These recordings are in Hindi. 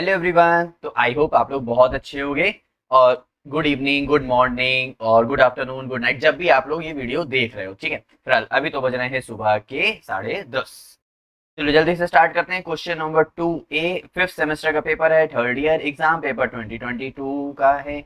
Hello everyone. तो आई होप आप लोग बहुत अच्छे होंगे और गुड इवनिंग, गुड मॉर्निंग और गुड आफ्टरनून, गुड नाइट जब भी आप लोग ये वीडियो देख रहे हो। ठीक है, फिलहाल अभी तो बज रहे हैं सुबह के 10:30। चलो जल्दी से स्टार्ट करते हैं। Question number 2A, fifth semester का पेपर है, थर्ड ईयर एग्जाम पेपर 2022 का है।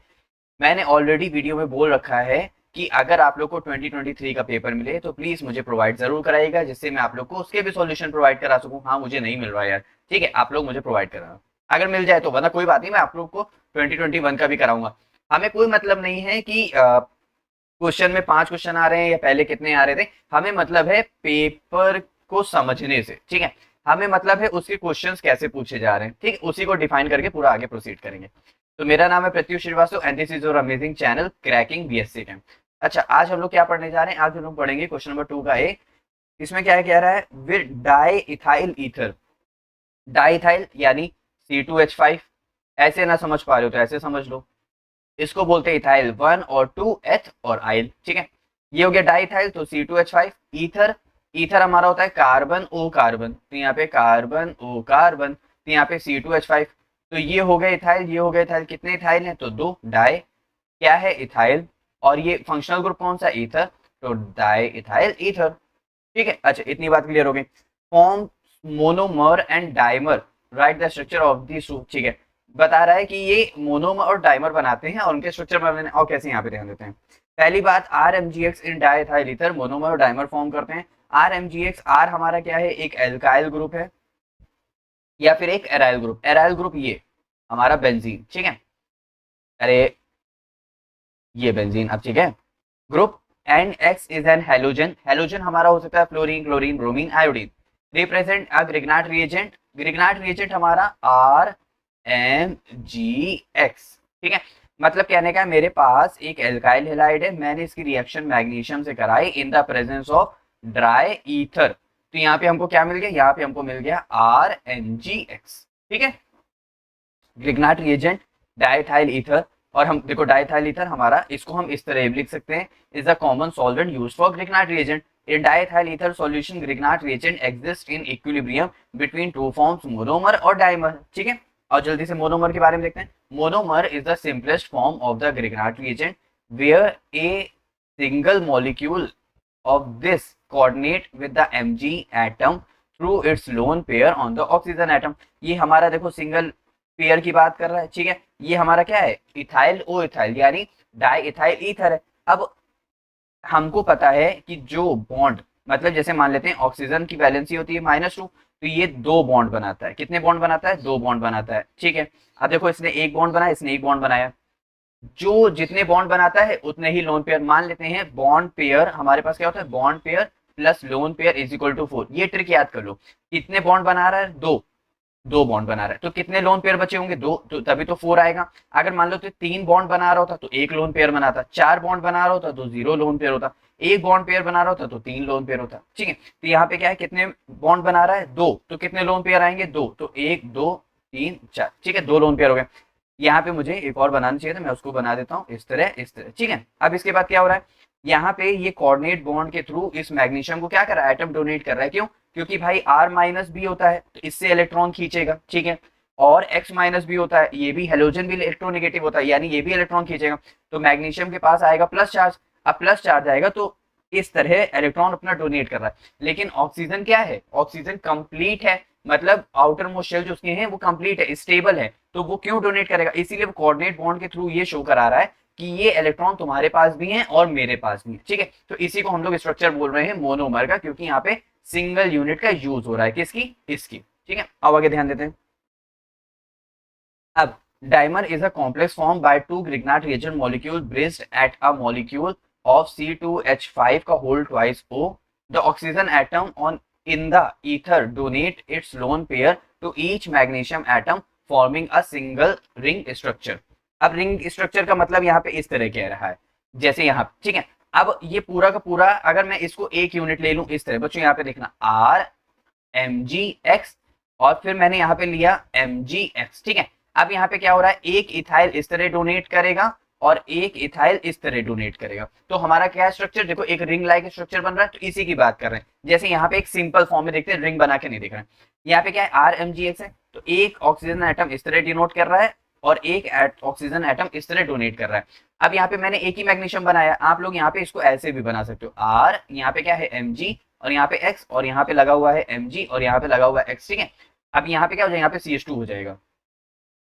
मैंने ऑलरेडी वीडियो में बोल रखा है कि अगर आप लोग को 2023 का पेपर मिले तो प्लीज मुझे प्रोवाइड जरूर कराइएगा, जिससे मैं आप लोग को उसके भी सॉल्यूशन प्रोवाइड करा सकूं। हाँ, मुझे नहीं मिल रहा है यार, ठीक है, आप लोग मुझे प्रोवाइड कराना। अगर मिल जाए तो, वरना कोई बात नहीं, मैं आप लोग को 2021 का भी कराऊंगा। हमें कोई मतलब नहीं है कि क्वेश्चन में 5 क्वेश्चन आ रहे हैं या पहले कितने आ रहे थे। हमें मतलब है पेपर को समझने से, ठीक है। हमें मतलब है उसके क्वेश्चंस कैसे पूछे जा रहे हैं, ठीक है, उसी को डिफाइन करके पूरा आगे प्रोसीड करेंगे। तो मेरा नाम है Pratyush Shrivastava and this is your amazing channel cracking BSc time. अच्छा, आज हम लोग क्या पढ़ने जा रहे हैं? आज हम लोग पढ़ेंगे क्वेश्चन नंबर 2 का ए। इसमें क्या कह रहा है? With di ethyl ether. Di ethyl यानी C2H5। ऐसे ना समझ पा रहे हो तो ऐसे समझ लो, इसको बोलते हैं इथाइल 1 और 2 एथ और आइल, ठीक है। ये हो गया डाई इथाइल, तो C2H5। ईथर, ईथर हमारा होता है कार्बन ओ कार्बन, तो यहाँ पे कार्बन ओ कार्बन, तो यहाँ पे C2H5। तो ये हो गया इथाइल, ये हो गया इथाइल। कितने इथाइल हैं? तो 2। डाई क्या है? इथाइल। और ये फंक्शनल ग्रुप कौन सा? ईथर, तो डाई इथाइल ईथर, ठीक है। अच्छा, इतनी बात क्लियर हो गई। Form monomer and dimer, right the structure of this, ठीक है। बता रहा है कि ये मोनोमर और डाइमर बनाते हैं और उनके स्ट्रक्चर बनाने और कैसे, यहाँ पे ध्यान देते हैं। पहली बात, RMgx इन डाइथाइल ईथर मोनोमर और डाइमर फॉर्म करते हैं। RMgx, आर हमारा क्या है? एक एल्काइल ग्रुप है या फिर एक एराइल ग्रुप। एराइल ग्रुप ये हमारा बेंजीन, ठीक है। अरे ये बेंजीन, अब ठीक है। Group and x is an halogen. Halogen हमारा हो सकता है fluorine, chlorine, bromine, iodine. Represent a ग्रिग्नाट reagent. ग्रिग्नाट reagent हमारा RMgx, ठीक है। मतलब कहने का है, मेरे पास एक एल्काइल हेलाइड है, मैंने इसकी रिएक्शन मैग्नीशियम से कराई in the presence of dry ether. तो यहाँ पे हमको क्या मिल गया? यहाँ पे हमको मिल गया RMgx, ठीक है। ग्रिग्नाट रिएजेंट डाइथाइल ईथर। और हम देखो, डाइथाइल ईथर हमारा, इसको हम इस तरह भी लिख सकते हैं, is a common solvent used for ग्रिग्नाट reagent. In diethyl ether solution, grignard reagent exists in equilibrium between two forms, monomer और dimer, ठीक है। और जल्दी से मोनोमर के बारे में देखते हैं। Monomer is the simplest form of the ग्रिग्नाट reagent where a single molecule of this coordinate with the Mg atom through its lone pair on the oxygen atom। ये हमारा देखो सिंगल पेयर की बात कर रहा है, ठीक है। ये हमारा क्या है? इथाइल ओ इथाइल यानी डाई इथाइल ईथर है। अब हमको पता है कि जो बॉन्ड, मतलब जैसे मान लेते हैं ऑक्सीजन की वैलेंसी होती है -2, तो ये 2 बॉन्ड बनाता है। कितने बॉन्ड बनाता है? 2 बॉन्ड बनाता है, ठीक है। अब देखो, इसने एक बॉन्ड बनाया, इसने एक बॉन्ड बनाया। जो जितने बॉन्ड बनाता है उतने ही लोन पेयर। मान लेते हैं बॉन्ड पेयर हमारे पास क्या होता है? Bond pair plus lone pair is equal to 4। ये ट्रिक याद कर लो। कितने बॉन्ड बना रहा है? 2। 2 बॉन्ड बना रहा है, तो कितने लोन पेयर बचे होंगे? 2, तो तभी तो 4 आएगा। अगर मान लो तो 3 बॉन्ड बना रहा होता तो 1 लोन पेयर बनाता। 4 बॉन्ड बना रहा होता तो 0 लोन पेयर होता। 1 बॉन्ड पेयर बना रहा होता तो 3 लोन पेयर होता, ठीक है। तो यहाँ पे क्या है? कितने बॉन्ड बना रहा है? 2, तो कितने लोन पेयर आएंगे? 2, तो 1 2 3 4, ठीक है, 2 लोन पेयर हो गए। यहाँ पे मुझे एक और बनाना चाहिए था, मैं उसको बना देता हूँ इस तरह, इस तरह, ठीक है। अब इसके बाद क्या हो रहा है? यहाँ पे ये कोऑर्डिनेट बॉन्ड के थ्रू इस मैग्नीशियम को क्या कर रहा है? एटम डोनेट कर रहा है। क्यों? क्योंकि भाई R- होता है तो इससे इलेक्ट्रॉन खींचेगा, ठीक है। और X- भी होता है, ये भी हेलोजन भी इलेक्ट्रोनेगेटिव होता है, यानी ये भी इलेक्ट्रॉन खींचेगा। तो मैग्नीशियम के पास आएगा प्लस चार्ज। अब प्लस चार्ज आएगा तो इस तरह इलेक्ट्रॉन अपना डोनेट कर रहा है। लेकिन ऑक्सीजन क्या है? ऑक्सीजन कंप्लीट है, मतलब आउटर मोस्ट शेल जो उसके हैं वो कंप्लीट है, स्टेबल है, तो वो क्यों डोनेट करेगा? इसीलिए वो कोऑर्डिनेट बॉन्ड के थ्रू ये शो करा रहा है कि ये इलेक्ट्रॉन तुम्हारे पास भी हैं और मेरे पास भी है, ठीक है। तो इसी को हम लोग स्ट्रक्चर बोल रहे हैं मोनोमर का, क्योंकि यहाँ पे सिंगल यूनिट का यूज हो रहा है। किसकी? इसकी, ठीक है। अब आगे ध्यान देते हैं। अब dimer is a complex formed by two Grignard reagent molecule bridged at a molecule of C2H5 का whole twice O. The oxygen atom on in the ether donate its lone pair to each magnesium atom forming a single ring structure. अब रिंग स्ट्रक्चर का मतलब यहाँ पे इस तरह कह रहा है, जैसे यहाँ, ठीक है। अब ये पूरा का पूरा अगर मैं इसको एक यूनिट ले लूं इस तरह, बच्चों यहाँ पे देखना RMgx और फिर मैंने यहाँ पे लिया MgX, ठीक है। अब यहाँ पे क्या हो रहा है? एक इथाइल इस तरह डोनेट करेगा और एक इथाइल इस तरह डोनेट करेगा। तो हमारा क्या स्ट्रक्चर? देखो, एक रिंग लाइक स्ट्रक्चर बन रहा है, तो इसी की बात कर रहे हैं। जैसे यहाँ पे एक सिंपल फॉर्म में देखते हैं, रिंग बना के नहीं दिख रहा है। यहाँ पे क्या है? RMgx है, तो एक ऑक्सीजन एटम इस तरह डिनोट कर रहा है और एक ऑक्सीजन एटम इस तरह डोनेट कर रहा है। अब यहाँ पे मैंने एक ही मैग्नीशियम बनाया, आप लोग यहाँ पे इसको ऐसे भी बना सकते हो, आर यहाँ पे क्या है Mg और यहाँ पे X और यहाँ पे लगा हुआ है Mg और यहाँ पे लगा हुआ है X, ठीक है। अब यहाँ पे क्या हो जाएगा, यहाँ पे CH2 हो जाएगा,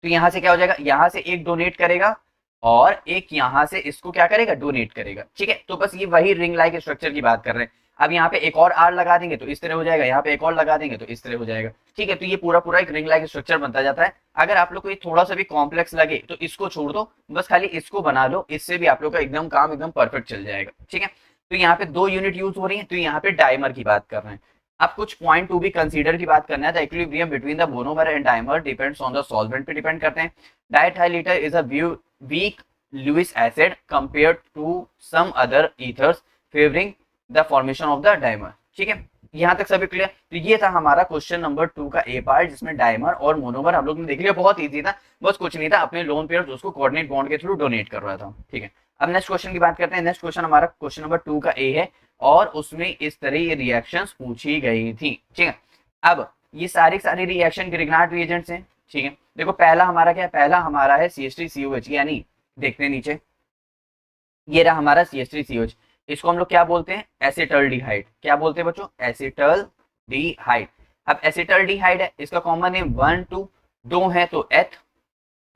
तो यहाँ से क्या हो जाएगा, यहाँ से एक डोनेट करेगा और एक यहाँ से इसको क्या करेगा, डोनेट करेगा, ठीक है। तो बस ये वही रिंग लाइक स्ट्रक्चर की बात कर रहे हैं। अब यहाँ पे एक और आर लगा देंगे तो इस तरह हो जाएगा, यहाँ पे एक और लगा देंगे तो इस तरह हो जाएगा, ठीक है। तो ये पूरा पूरा एक रिंग लाइक स्ट्रक्चर बनता जाता है। अगर आप लोग को ये थोड़ा सा भी कॉम्प्लेक्स लगे तो इसको छोड़ दो, बस खाली इसको बना लो, इससे भी आप लोग का एकदम काम एकदम परफेक्ट चल जाएगा, ठीक है। तो यहाँ पे 2 यूनिट यूज हो रही है, तो यहाँ पे डाइमर की बात कर रहे हैं। अब कुछ पॉइंट टू बी कंसीडर की बात करना है। The equilibrium between the monomer and dimer depends on the solvent पे डिपेंड करते हैं। Diethyl ether is a weak Lewis acid compared to some other ethers favouring the formation of the dimer, ठीक है। यहाँ तक सभी क्लियर। तो ये था हमारा क्वेश्चन नंबर 2 का ए पार्ट, जिसमें डाइमर और मोनोमर हम लोग ने देख लिया, बहुत इजी था, बस कुछ नहीं था, अपने लोन पेयर उसको कोऑर्डिनेट बॉन्ड के थ्रू डोनेट कर रहा था, ठीक है। अब नेक्स्ट क्वेश्चन की बात करते हैं। नेक्स्ट क्वेश्चन हमारा क्वेश्चन नंबर 2 का ए है और उसमें इस तरह ये रिएक्शंस पूछी गई थी, ठीक है। अब ये सारी रिएक्शन ग्रिग्नार्ड रिएजेंट्स हैं, ठीक है। देखो पहला हमारा क्या है, पहला हमारा है CH3COH, यानी देखते हैं नीचे, ये रहा हमारा CH3COH। इसको हम लोग क्या बोलते हैं, एसिटल्डिहाइड। क्या बोलते हैं बच्चों, एसिटल्डिहाइड। अब एसिटल्डिहाइड है, इसका कॉमन नेम 1 2, 2 है तो एथ,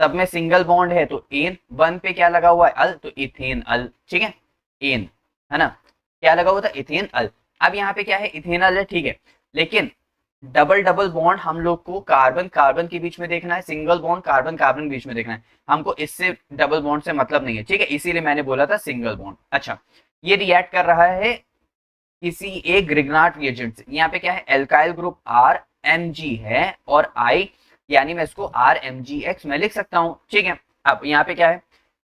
सब में सिंगल बॉन्ड है तो एन, 1 पे क्या लगा हुआ है, अल, तो इथेन अल, ठीक है, एन है ना, क्या लगा हुआ था, इथेन अल। अब यहाँ पे क्या है, इथेनल है, ठीक है, लेकिन डबल डबल बॉन्ड हम लोग को कार्बन कार्बन के बीच में देखना है, सिंगल बॉन्ड कार्बन कार्बन के बीच में देखना है, हमको इससे डबल बॉन्ड से मतलब नहीं है, ठीक है, इसीलिए मैंने बोला था सिंगल बॉन्ड। अच्छा, ये रिएक्ट कर रहा है किसी एक ग्रिग्नार्ड रिएजेंट से। यहाँ पे क्या है, एल्काइल ग्रुप RMg है और I, यानी मैं इसको RMgX मैं लिख सकता हूँ, ठीक है। अब यहाँ पे क्या है,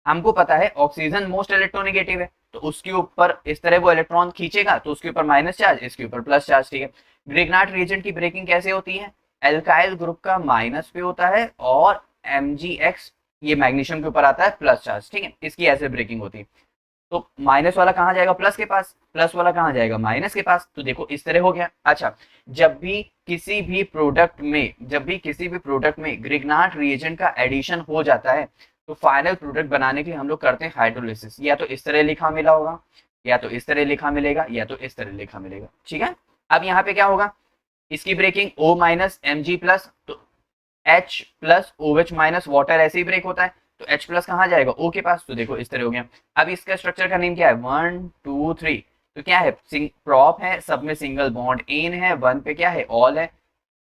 हमको पता है ऑक्सीजन मोस्ट इलेक्ट्रोनेगेटिव है, तो उसके ऊपर इस तरह वो इलेक्ट्रॉन खींचेगा तो उसके ऊपर माइनस चार्ज, इसके ऊपर प्लस चार्ज, ठीक है। ग्रिग्नार्ड रिएजेंट की ब्रेकिंग कैसे होती है, एल्काइल ग्रुप का माइनस पे होता है और Mgx ये मैग्नीशियम के ऊपर आता है प्लस चार्ज, ठीक है, इसकी ऐसे ब्रेकिंग होती है। तो माइनस वाला कहाँ जाएगा, प्लस के पास, प्लस वाला कहाँ जाएगा, माइनस के पास, तो देखो इस तरह हो गया। अच्छा, जब भी किसी भी प्रोडक्ट में ग्रिग्नार्ड रिएजेंट का एडिशन हो जाता है तो फाइनल प्रोडक्ट बनाने के लिए हम लोग करते हैं हाइड्रोलिसिस। या तो इस तरह लिखा मिला होगा, या तो इस तरह लिखा मिलेगा, या तो इस तरह लिखा मिलेगा, ठीक है। अब यहाँ पे क्या होगा, इसकी breaking O minus Mg plus, तो H plus OH minus, water ऐसे ही ब्रेक होता है, तो H प्लस कहाँ जाएगा, O के पास, तो देखो इस तरह हो गया। अब इसका स्ट्रक्चर का नेम क्या है, 1 2 3, तो क्या है, प्रॉप है, सब में सिंगल बॉन्ड, एन है, 1 पे क्या है, ऑल है,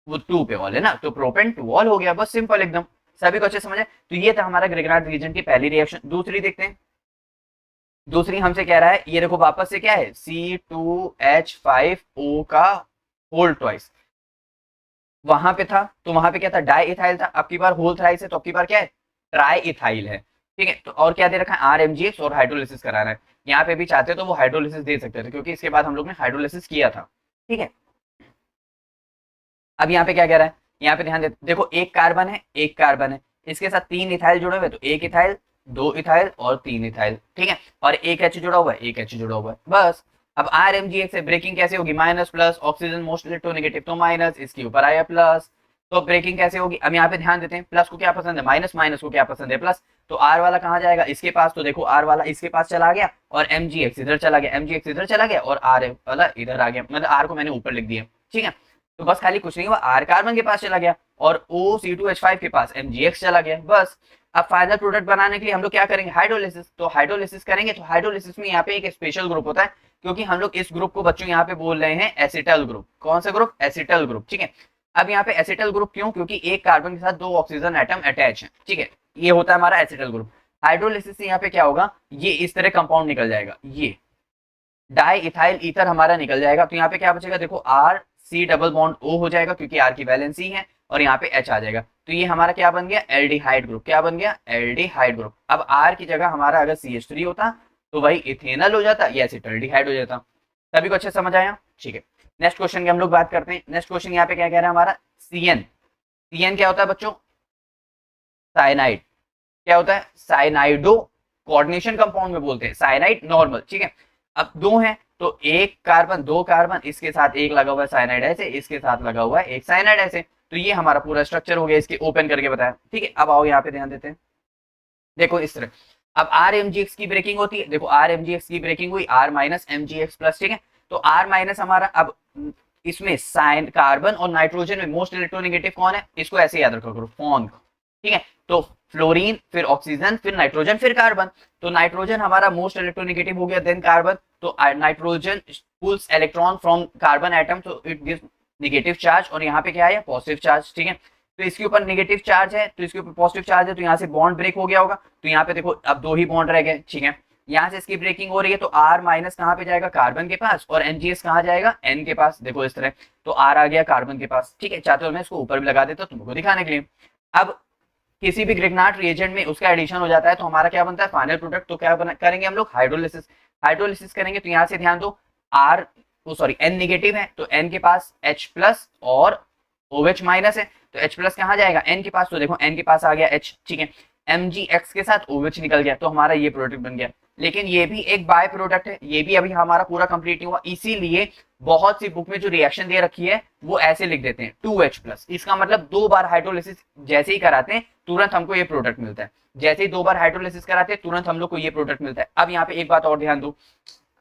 वो 2 पे ऑल है ना, तो प्रोपेन टू ऑल हो गया, बस सिंपल एकदम, सभी को अच्छे समझे। तो ये था हमारा ग्रिग्नार्ड रिएजेंट की पहली रिएक्शन। दूसरी देखते हैं, दूसरी हमसे कह रहा है, ये देखो वापस से क्या है, C2H5O का होल ट्वाइस, वहां पे था तो वहां पे क्या था, डाई इथाइल था, अब की बार होल थ्राइस है तो अब की बार क्या है, ट्राई इथाइल है, ठीक है। तो और क्या दे रखा है, RMgX और हाइड्रोलिसिस कराना है। यहाँ पे भी चाहते तो वो हाइड्रोलिसिस दे सकते थे, क्योंकि इसके बाद हम लोग ने हाइड्रोलिसिस किया था, ठीक है। अब यहाँ पे क्या कह रहा है, यहाँ पे ध्यान दे, देखो एक कार्बन है, एक कार्बन है, इसके साथ 3 इथाइल जुड़े हुए, तो 1 इथाइल, 2 इथाइल और 3 इथाइल, ठीक है, और एक H जुड़ा हुआ है, एक H जुड़ा हुआ है, बस। अब RMgX से ब्रेकिंग कैसे होगी, minus plus, oxygen most electronegative तो माइनस, इसके ऊपर आया प्लस, तो ब्रेकिंग कैसे होगी। अब यहाँ पे ध्यान देते हैं, प्लस को क्या पसंद है माइनस, माइनस को क्या पसंद है प्लस, तो R वाला कहाँ जाएगा, इसके पास, तो देखो R वाला इसके पास चला गया और Mgx इधर चला गया, Mgx इधर चला गया और R वाला इधर आ गया, मतलब R को मैंने ऊपर लिख दिया, ठीक है। तो बस खाली कुछ नहीं हुआ, R कार्बन के पास चला गया और OC2H5 के पास Mgx चला गया, बस। अब फाइनल प्रोडक्ट बनाने के लिए हम लोग क्या करेंगे, हाइड्रोलिसिस। तो हाइड्रोलिसिस करेंगे, तो हाइड्रोलिसिस में यहाँ पे एक स्पेशल ग्रुप होता है, क्योंकि हम लोग इस ग्रुप को बच्चों यहाँ पे बोल रहे हैं एसिटल ग्रुप। कौन सा ग्रुप, एसिटल ग्रुप, ठीक है। अब यहाँ पे एसिटल ग्रुप क्यों, क्योंकि एक कार्बन के साथ 2 ऑक्सीजन एटम अटैच है, ठीक है, ये होता है हमारा एसिटल ग्रुप। हाइड्रोलिसिस से यहाँ पे क्या होगा, ये इस तरह कंपाउंड निकल जाएगा, ये डाई इथाइल ईथर हमारा निकल जाएगा, तो यहाँ पे क्या बचेगा, देखो R C double bond O हो जाएगा, क्योंकि R की वैलेंसी है, और यहाँ पे H आ जाएगा, तो ये हमारा क्या बन गया, एल्डिहाइड ग्रुप। क्या बन गया, एल्डिहाइड ग्रुप। अब R की जगह हमारा अगर CH3 होता तो वही इथेनल हो जाता, या एसिटल्डिहाइड हो जाता। सभी को अच्छे समझ आया, ठीक है। नेक्स्ट क्वेश्चन की हम लोग बात करते हैं। नेक्स्ट क्वेश्चन यहाँ पे क्या कह रहा है हमारा, CN क्या होता है बच्चों, साइनाइड। क्या होता है, साइनाइडो कोऑर्डिनेशन कंपाउंड में बोलते हैं, साइनाइड नॉर्मल, ठीक है। अब 2 हैं तो एक कार्बन 2 कार्बन, इसके साथ एक लगा हुआ है साइनाइड ऐसे, इसके साथ लगा हुआ है एक साइनाइड ऐसे, तो ये हमारा पूरा स्ट्रक्चर हो गया, इसके ओपन करके बताया। ठीक है, अब आओ यहाँ पे ध्यान देते हैं, देखो इस तरह। अब आर एम जी एक्स की ब्रेकिंग होती है, देखो आर एम जी एक्स की ब्रेकिंग हुई R minus M G X plus. ठीक है, तो आर माइनस हमारा, अब इसमें साइन कार्बन और नाइट्रोजन में मोस्ट इलेक्ट्रोनेगेटिव कौन है, इसको ऐसे याद रखा करो, फॉन। ठीक है, तो फ्लोरीन, फिर ऑक्सीजन, फिर नाइट्रोजन, फिर कार्बन। तो नाइट्रोजन हमारा मोस्ट इलेक्ट्रोनेगेटिव हो गया, देन कार्बन। तो nitrogen pulls electron from carbon atom, तो इट गिव्स नेगेटिव चार्ज, और यहाँ पे क्या है, पॉजिटिव चार्ज। ठीक है, तो इसके ऊपर नेगेटिव चार्ज है, तो इसके ऊपर पॉजिटिव चार्ज है, तो यहाँ से बॉन्ड ब्रेक हो गया होगा। तो यहाँ पे देखो अब 2 ही बॉन्ड रह गए। ठीक है, यहाँ से इसकी ब्रेकिंग हो रही है, तो आर माइनस कहाँ पे जाएगा, कार्बन के पास, और एनजीएस कहाँ जाएगा, एन के पास। देखो इस तरह, तो आर आ गया कार्बन के पास। ठीक है, चाहते हो मैं इसको ऊपर भी लगा देता हूँ तुमको दिखाने के लिए। अब किसी भी ग्रिग्नार्ड रिएजेंट में उसका एडिशन हो जाता है, तो हमारा क्या बनता है, फाइनल प्रोडक्ट। तो क्या करेंगे हम लोग, हाइड्रोलिसिस। हाइड्रोलिसिस करेंगे, तो यहाँ से ध्यान दो, आर सॉरी एन नेगेटिव है, तो एन के पास H प्लस और OH माइनस है, तो H प्लस कहाँ जाएगा, एन के पास। तो देखो एन के पास आ गया H। ठीक है, MgX के साथ OH निकल गया, तो हमारा ये प्रोडक्ट बन गया। लेकिन ये भी एक बाय प्रोडक्ट है, ये भी अभी हमारा पूरा कंप्लीट नहीं हुआ, इसीलिए बहुत सी बुक में जो रिएक्शन दे रखी है वो ऐसे लिख देते हैं 2H प्लस। इसका मतलब 2 बार हाइड्रोलिसिस जैसे ही कराते हैं तुरंत हमको ये प्रोडक्ट मिलता है। जैसे ही 2 बार हाइड्रोलिसिस कराते हैं तुरंत हम लोग को ये प्रोडक्ट मिलता है। अब यहाँ पे एक बात और ध्यान दो,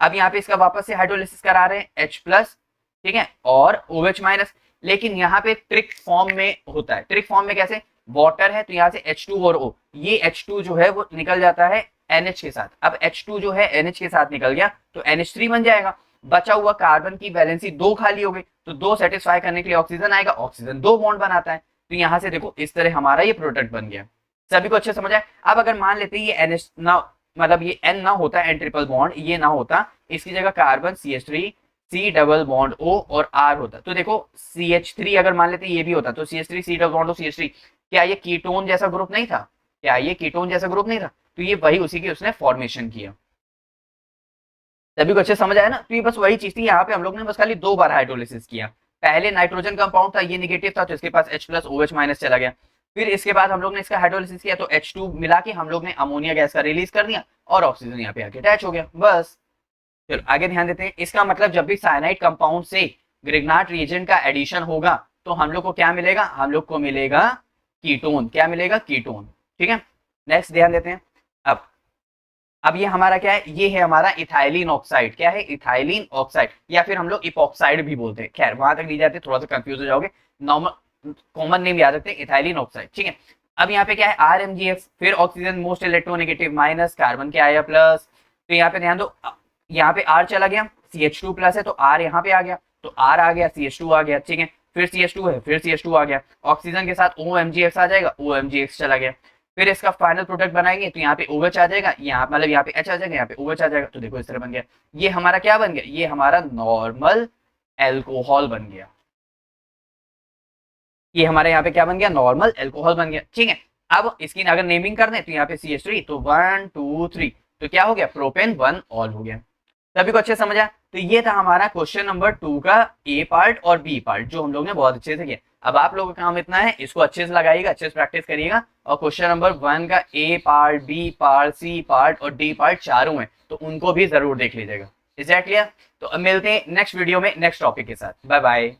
अब यहाँ पे इसका वापस से हाइड्रोलिसिस करा रहे हैं H प्लस, ठीक है, और OH माइनस। लेकिन यहाँ पे ट्रिक फॉर्म में होता है। ट्रिक फॉर्म में कैसे, वाटर है तो यहाँ से H2 और O, ये H2 जो है वो निकल जाता है NH के साथ। अब H2 जो है NH के साथ निकल गया तो NH3 बन जाएगा। बचा हुआ कार्बन की वैलेंसी 2 खाली हो गई, तो 2 सेटिस्फाई करने के लिए ऑक्सीजन आएगा, ऑक्सीजन 2 बॉन्ड बनाता है। तो यहाँ से देखो इस तरह हमारा ये प्रोडक्ट बन गया। सभी को अच्छे समझ आए। अब अगर मान लेते हैं ये NH ना, मतलब ये N ना होता, N ट्रिपल बॉन्ड ये ना होता, इसकी जगह carbon CH3 C double bond O और R होता, तो देखो CH3 अगर मान लेते ये भी होता, तो CH3 C double bond O CH3, क्या ये कीटोन जैसा ग्रुप नहीं था, क्या ये कीटोन जैसा ग्रुप नहीं था, तो ये वही उसी की उसने फॉर्मेशन किया। सभी को अच्छे समझ आया ना। तो ये बस वही चीज थी, यहाँ पे हम लोग ने बस खाली 2 बार हाइड्रोलिसिस किया। पहले नाइट्रोजन कंपाउंड था, ये नेगेटिव था, तो इसके पास H प्लस OH माइनस चला गया। फिर इसके बाद हम लोग ने इसका हाइड्रोलिसिस किया, तो H2 मिला के हम लोग ने अमोनिया गैस का रिलीज कर दिया और ऑक्सीजन यहाँ पे आके अटैच हो गया, बस। चलो आगे ध्यान देते हैं। इसका मतलब जब भी साइनाइड कंपाउंड से ग्रिग्नार्ड रिएजेंट का एडिशन होगा तो हम लोग को क्या मिलेगा, हम लोग को मिलेगा कीटोन। क्या मिलेगा, कीटोन। ठीक है, नेक्स्ट ध्यान देते हैं। अब ये हमारा क्या है, ये है हमारा इथाइलिन ऑक्साइड। क्या है, इथाइलिन ऑक्साइड, या फिर हम लोग इपॉक्साइड भी बोलते हैं। खैर वहां तक नहीं जाते, थोड़ा सा कंफ्यूज हो जाओगे, नॉर्मल कॉमन नेम याद रखते हैं, इथाइलिन ऑक्साइड। ठीक है, अब यहाँ पे क्या है, RMgX, फिर oxygen most electronegative minus, carbon के आया प्लस। तो यहाँ पे ध्यान दो, यहाँ पे R चला गया, CH2 प्लस है तो R यहाँ पे आ गया, तो R आ गया, CH2 आ गया। ठीक है, फिर CH2 है, फिर CH2 आ गया, ऑक्सीजन के साथ OMgX आ जाएगा, OMgX चला गया। फिर इसका फाइनल प्रोडक्ट बनाएंगे तो यहाँ पे OH आ जाएगा, यहाँ मतलब यहाँ पे H आ जाएगा, यहाँ पे OH आ जाएगा। तो देखो इस तरह बन गया। ये हमारा क्या बन गया, ये हमारा नॉर्मल एल्कोहल बन गया। ये हमारे यहाँ पे क्या बन गया, नॉर्मल एल्कोहल बन गया। ठीक है, अब इसकी अगर नेमिंग कर दें तो यहाँ पे CH3, तो 1 2 3, तो क्या हो गया, प्रोपेन 1 ऑल हो गया। सभी को अच्छे समझ आया। तो ये था हमारा क्वेश्चन नंबर 2 का A पार्ट और B पार्ट, जो हम लोग ने बहुत अच्छे से किया। अब आप लोगों का काम इतना है, इसको अच्छे से लगाइएगा, अच्छे से प्रैक्टिस करिएगा, और क्वेश्चन नंबर 1 का A part, B part, C part और D पार्ट चारों हैं, तो उनको भी जरूर देख लीजिएगा। Is that clear? तो अब मिलते हैं नेक्स्ट वीडियो में नेक्स्ट टॉपिक के साथ। Bye bye.